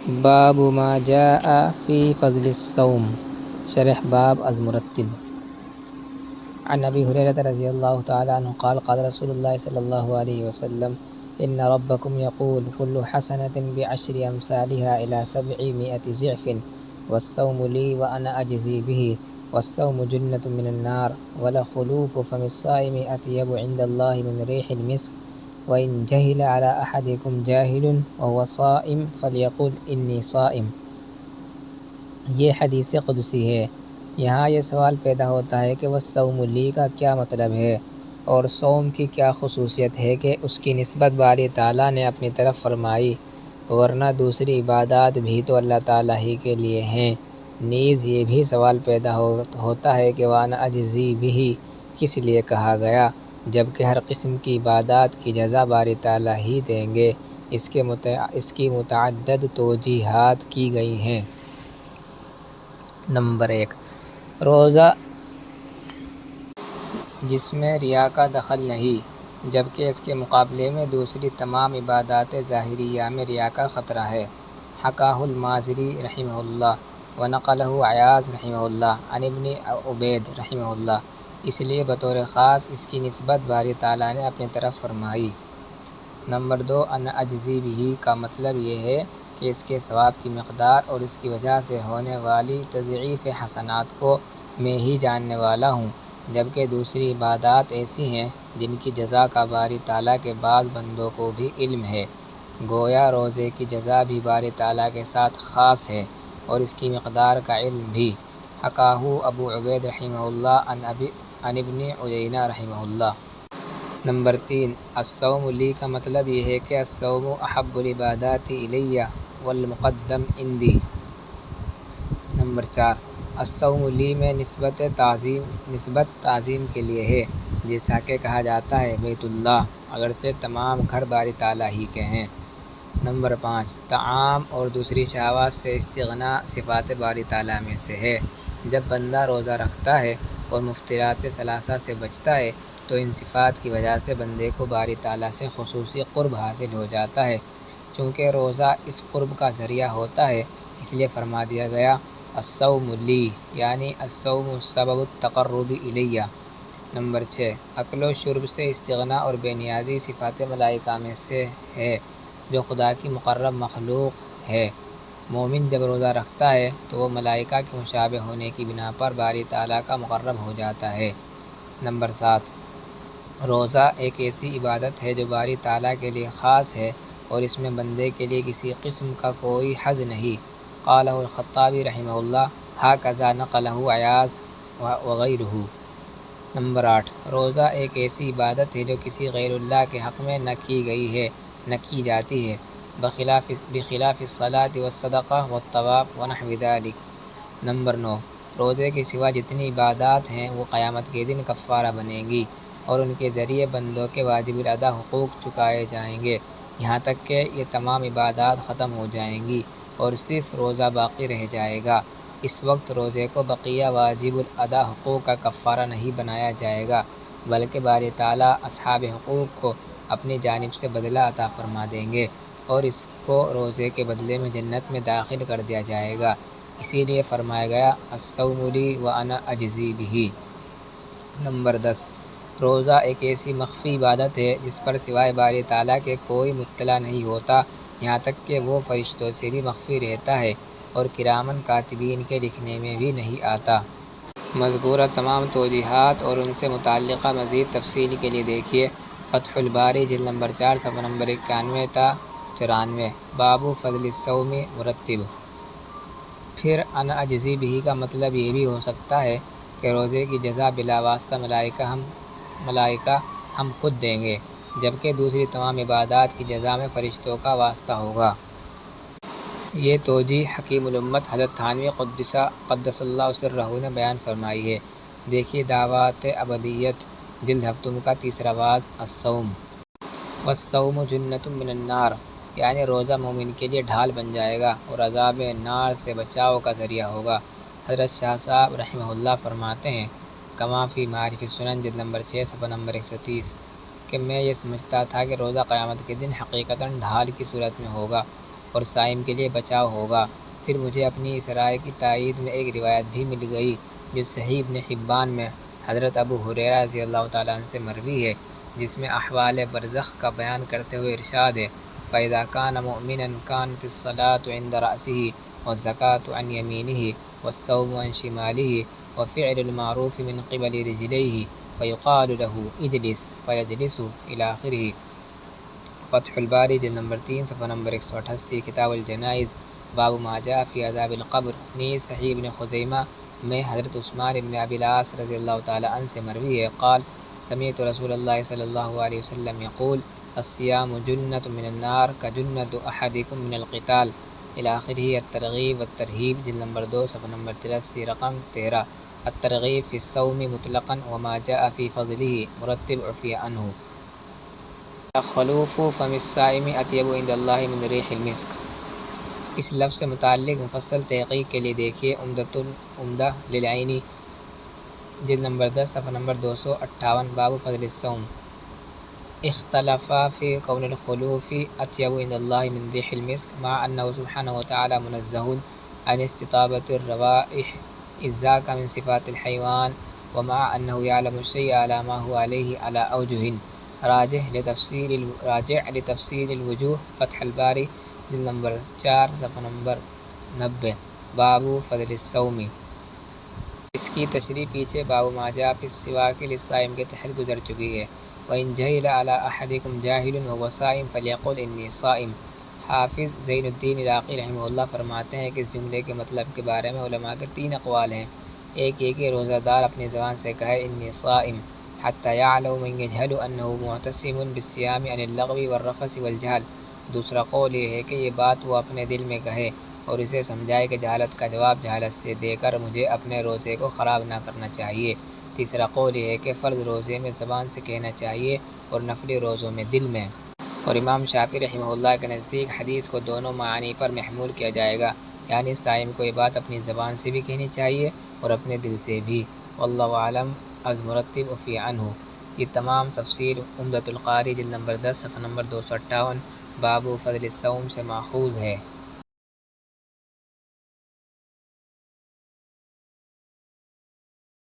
باب ما جاء فی فضل الصوم شرح باب از مرتب. عن ابی ہریرہ رضی اللہ تعالی عنہ قال قال رسول اللہ صلی اللہ علیہ وسلم ان ربکم یقول كل حسنة بعشر امثالها الى 700 ضعف والصوم لی وانا اجزی به والصوم جنة من النار ولخلوف فم الصائم اطیب عند اللہ من ریح المسک وإن جهل على أحدكم جاهل وهو صائم فليقل إني صائم. یہ حدیث قدسی ہے. یہاں یہ سوال پیدا ہوتا ہے کہ والصوم لی کا کیا مطلب ہے اور صوم کی کیا خصوصیت ہے کہ اس کی نسبت باری تعالیٰ نے اپنی طرف فرمائی، ورنہ دوسری عبادات بھی تو اللہ تعالیٰ ہی کے لیے ہیں. نیز یہ بھی سوال پیدا ہوتا ہے کہ وانا اجزی بھی کس لیے کہا گیا جبکہ ہر قسم کی عبادات کی جزا باری تعالیٰ ہی دیں گے. اس کی متعدد توجیہات کی گئی ہیں. نمبر 1، روزہ جس میں ریا کا دخل نہیں، جبکہ اس کے مقابلے میں دوسری تمام عبادات ظاہریہ میں ریا کا خطرہ ہے. حکاہ المازری رحمہ اللہ ونقلہ عیاض رحمہ اللہ عن ابن عبید رحمہ اللہ، اس لیے بطور خاص اس کی نسبت باری تعالیٰ نے اپنی طرف فرمائی. نمبر 2، انا اجزی بھی کا مطلب یہ ہے کہ اس کے ثواب کی مقدار اور اس کی وجہ سے ہونے والی تضعیف حسنات کو میں ہی جاننے والا ہوں، جبکہ دوسری عبادات ایسی ہیں جن کی جزا کا باری تعالیٰ کے بعض بندوں کو بھی علم ہے. گویا روزے کی جزا بھی باری تعالیٰ کے ساتھ خاص ہے اور اس کی مقدار کا علم بھی. حکاہ ابو عبید رحمہ اللہ عن ابن عیینہ رحمہ اللہ. نمبر 3، الصوم لی کا مطلب یہ ہے کہ الصوم احب العبادات الی والمقدم عندی. نمبر 4، الصوم لی میں نسبت تعظیم کے لیے ہے، جیسا کہ کہا جاتا ہے بیت اللہ، اگرچہ تمام گھر باری تعالیٰ ہی کے ہیں. نمبر 5، طعام اور دوسری شہوات سے استغنا صفات باری تعالیٰ میں سے ہے. جب بندہ روزہ رکھتا ہے اور مفطرات ثلاثہ سے بچتا ہے تو ان صفات کی وجہ سے بندے کو باری تعالیٰ سے خصوصی قرب حاصل ہو جاتا ہے. چونکہ روزہ اس قرب کا ذریعہ ہوتا ہے، اس لیے فرما دیا گیا الصوم لی، یعنی الصوم سبب التقرب الی. نمبر 6، اکل و شرب سے استغنا اور بے نیازی صفات ملائکہ میں سے ہے جو خدا کی مقرب مخلوق ہے. مومن جب روزہ رکھتا ہے تو وہ ملائکہ کے مشابہ ہونے کی بنا پر باری تعالیٰ کا مقرب ہو جاتا ہے. نمبر 7، روزہ ایک ایسی عبادت ہے جو باری تعالیٰ کے لیے خاص ہے اور اس میں بندے کے لیے کسی قسم کا کوئی حظ نہیں. قالہ الخطابی رحمہ اللہ ھکذا نقلہ عیاض وغیرہ. نمبر 8، روزہ ایک ایسی عبادت ہے جو کسی غیر اللہ کے حق میں نہ کی جاتی ہے، بخلاف الصلاۃ والصدقہ والطواف ونحو ذلک. نمبر 9، روزے کے سوا جتنی عبادات ہیں وہ قیامت کے دن کفارہ بنیں گی اور ان کے ذریعے بندوں کے واجب الادا حقوق چکائے جائیں گے، یہاں تک کہ یہ تمام عبادات ختم ہو جائیں گی اور صرف روزہ باقی رہ جائے گا. اس وقت روزے کو بقیہ واجب الادا حقوق کا کفارہ نہیں بنایا جائے گا، بلکہ باری تعالیٰ اصحاب حقوق کو اپنی جانب سے بدلہ عطا فرما دیں گے اور اس کو روزے کے بدلے میں جنت میں داخل کر دیا جائے گا. اسی لیے فرمایا گیا الصوم لی وانا اجزی بھی. نمبر 10، روزہ ایک ایسی مخفی عبادت ہے جس پر سوائے باری تعالیٰ کے کوئی مطلع نہیں ہوتا، یہاں تک کہ وہ فرشتوں سے بھی مخفی رہتا ہے اور کرامن کاتبین کے لکھنے میں بھی نہیں آتا. مذکورہ تمام توجیہات اور ان سے متعلقہ مزید تفصیل کے لیے دیکھیے فتح الباری جلد نمبر 4 صفحہ نمبر 91 تا 94. باب فضل الصوم مرتب. پھر انا اجزی بھی کا مطلب یہ بھی ہو سکتا ہے کہ روزے کی جزا بلا واسطہ ملائکہ ہم خود دیں گے، جبکہ دوسری تمام عبادات کی جزا میں فرشتوں کا واسطہ ہوگا. یہ توجیہ حکیم الامت حضرت تھانوی قدس اللہ سرہ نے بیان فرمائی ہے. دیکھیے دعوات ابدیت جلد ہفتم کا 3 باز الصوم. والصوم جنۃ من النار، یعنی روزہ مومن کے لیے ڈھال بن جائے گا اور عذاب نار سے بچاؤ کا ذریعہ ہوگا. حضرت شاہ صاحب رحمہ اللہ فرماتے ہیں کما فی معارف السنن جلد نمبر 6 صفحہ نمبر 130 کہ میں یہ سمجھتا تھا کہ روزہ قیامت کے دن حقیقتاً ڈھال کی صورت میں ہوگا، اور صائم کے لیے بچاؤ ہوگا۔ پھر مجھے اپنی اس رائے کی تائید میں ایک روایت بھی مل گئی جو صحیح ابن حبان میں حضرت ابو ہریرہ رضی اللہ تعالیٰ عنہ سے مروی ہے، جس میں احوال برزخ کا بیان کرتے ہوئے ارشاد ہے: فَإِذَا كَانَ مُؤْمِنًا كَانَتِ الصَّلَاةُ عِنْدَ رَأْسِهِ وَالزَّكَاةُ عَنْ يَمِينِهِ وَالصَّوْمُ عَنْ شِمَالِهِ وَفِعْلُ الْمَعْرُوفِ مِنْ قِبَلِ رِجْلَيْهِ فَيُقَالُ لَهُ اجْلِسْ فَيَجْلِسُ إِلَى آخِرِهِ۔ فتح الباری جلد نمبر 3 صفحہ نمبر 188، کتاب الجنائز، باب ما جاء فی عذاب القبر۔ نیز صحیح ابن خزیمہ میں حضرت عثمان ابن ابی العاص رضی اللہ تعالیٰ عنہ سے مروی ہے، قال سمعت رسول اللہ صلی اللہ علیہ وسلم یقول: الصیام جنۃ من النار کجنۃ احدکم من القتال الی آخرہ۔ الترغیب والترہیب جلد نمبر 2 صفحہ نمبر 83 رقم 13۔ الترغیب فی الصوم مطلقا وما جاء فی فضلہ مرتب عفی عنہ۔ خلوف فم الصائم اطیب عند اللہ من ریح المسک۔ اس لفظ سے متعلق مفصل تحقیق کے لیے دیکھیے عمدہ للعینی جلد نمبر 10 صفحہ نمبر 258، باب فضل الصوم۔ اختلف فی کون الخلوف اطیب عند اللہ من ریح المسک مع انہ سبحانہ وتعالی منزہ عن استطابۃ الروائح اذ ذاک من صفات الحیوان ومع انہ یعلم الشیء علی ما هو علیہ علی اوجہ۔ راجع لتفصیل الوجوہ، فتح الباری جلد نمبر 4 صفحہ نمبر 90، باب فضل الصوم۔ اس کی تشریح پیچھے باب ما جاء فی السواک للصائم کے تحت گزر چکی ہے۔ وَإِنْ جَهِلَ عَلَىٰ أَحَدِكُمْ جَاهِلٌ وَهُوَ صَائِمٌ فَلْيَقُلْ إِنِّي صَائِمٌ۔ حافظ زین الدین عراقی رحمہ اللہ فرماتے ہیں کہ اس جملے کے مطلب کے بارے میں علماء کے 3 اقوال ہیں۔ ایک یہ کہ روزہ دار اپنی زبان سے کہے انی صائم حتی یعلم من یجہل انہ معتصم بالصیام عن اللغو والرفث والجہل۔ دوسرا قول یہ ہے کہ یہ بات وہ اپنے دل میں کہے اور اسے سمجھائے کہ جہالت کا جواب جہالت سے دے کر مجھے اپنے روزے کو خراب نہ کرنا چاہیے۔ تیسرا قول یہ ہے کہ فرض روزے میں زبان سے کہنا چاہیے اور نفلی روزوں میں دل میں۔ اور امام شافعی رحمہ اللہ کے نزدیک حدیث کو دونوں معانی پر محمول کیا جائے گا، یعنی صائم کو یہ بات اپنی زبان سے بھی کہنی چاہیے اور اپنے دل سے بھی۔ واللہ اعلم۔ از مرتب عفی عنہ۔ یہ تمام تفصیل عمدۃ القاری جلد نمبر 10 صفحہ نمبر 258، باب فضل الصوم سے ماخوذ ہے۔